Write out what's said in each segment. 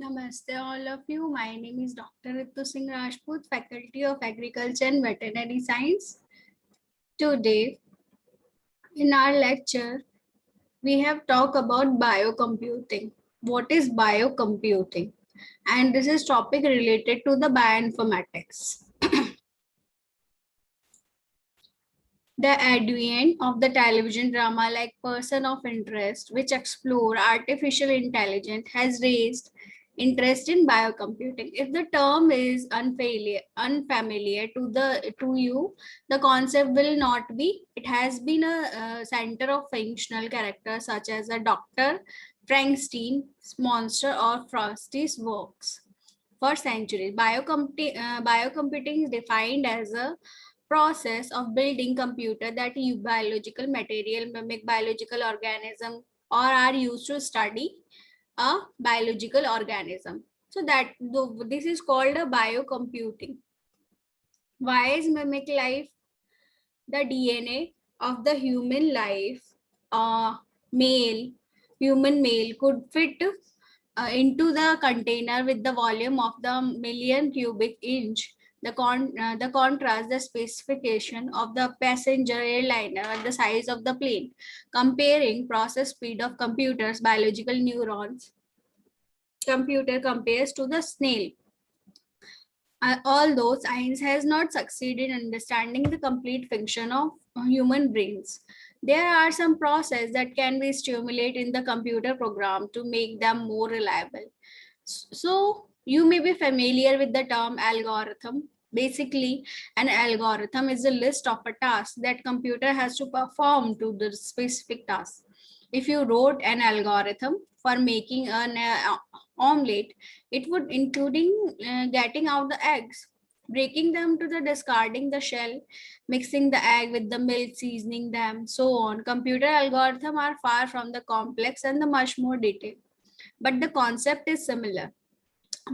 Namaste all of you. My name is Dr. Ritu Singh Rajput, Faculty of Agriculture and Veterinary Science. Today, in our lecture, we have talked about biocomputing. What is biocomputing? And this is topic related to the bioinformatics. The advent of the television drama like Person of Interest, which explore artificial intelligence, has raised interest in biocomputing. If the term is unfamiliar to you, the concept will not be. It has been a center of fictional characters such as a Dr. Frankenstein's monster or Frosty's works. For centuries, biocomputing is defined as a process of building computer that use biological material, mimic biological organism, or are used to study a biological organism. So this is called a biocomputing. Why is mimic life? The DNA of the human life, human male could fit into the container with the volume of the million cubic inch. The contrast, the specification of the passenger airliner and the size of the plane. Comparing process speed of computers, biological neurons, computer compares to the snail. Although science has not succeeded in understanding the complete function of human brains, there are some processes that can be stimulated in the computer program to make them more reliable. So you may be familiar with the term algorithm. Basically, an algorithm is a list of a task that computer has to perform to the specific task. If you wrote an algorithm for making an omelette, it would including getting out the eggs, breaking them to the discarding the shell, mixing the egg with the milk, seasoning them, so on. Computer algorithms are far from the complex and the much more detailed, but the concept is similar.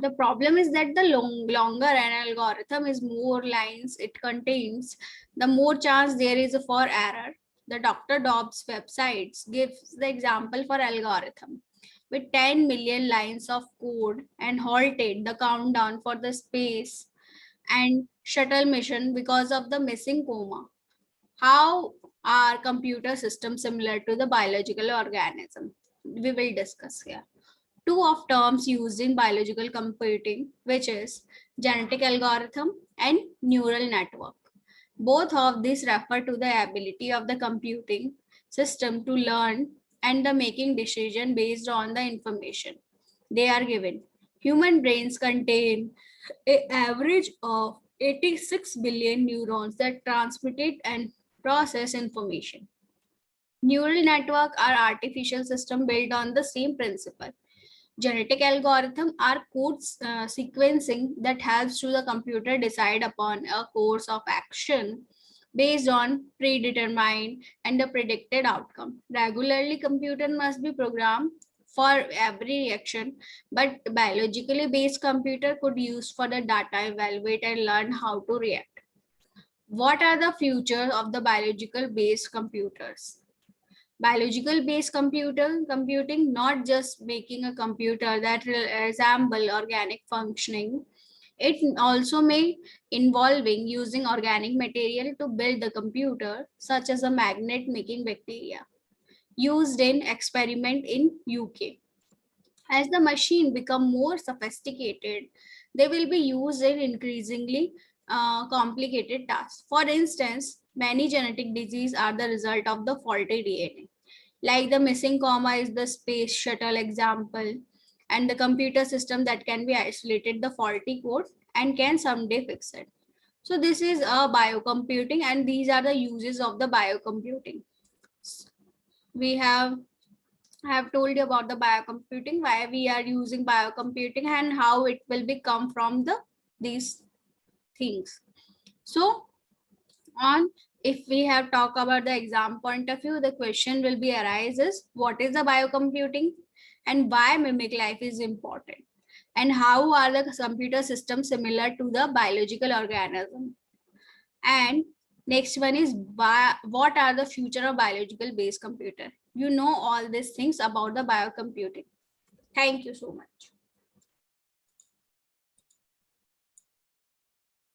The problem is that the longer an algorithm is more lines it contains, the more chance there is for error. The Dr. Dobbs websites gives the example for algorithm with 10 million lines of code and halted the countdown for the space and shuttle mission because of the missing comma. How are computer systems similar to the biological organism? We will discuss here. Two of terms used in biological computing, which is genetic algorithm and neural network. Both of these refer to the ability of the computing system to learn and the making decision based on the information they are given. Human brains contain an average of 86 billion neurons that transmit and process information. Neural network are artificial system built on the same principle. Genetic algorithms are code sequencing that helps to the computer decide upon a course of action based on predetermined and the predicted outcome. Regularly, computer must be programmed for every reaction, but biologically based computer could use for the data, evaluate and learn how to react. What are the futures of the biological based computers? Biological based computing, not just making a computer that resemble organic functioning, it also may involving using organic material to build the computer, such as a magnet making bacteria used in experiment in UK. As the machine become more sophisticated, they will be used in increasingly complicated tasks. For instance, many genetic diseases are the result of the faulty DNA. Like the missing comma is the space shuttle example, and the computer system that can be isolated the faulty code and can someday fix it. So this is a biocomputing, and these are the uses of the biocomputing. We have told you about the biocomputing, why we are using biocomputing, and how it will become from these things. So on, if we have talked about the exam point of view, the question will be arises, what is the biocomputing and why mimic life is important, and how are the computer systems similar to the biological organism? And next one is what are the future of biological based computer? You know all these things about the biocomputing. Thank you so much.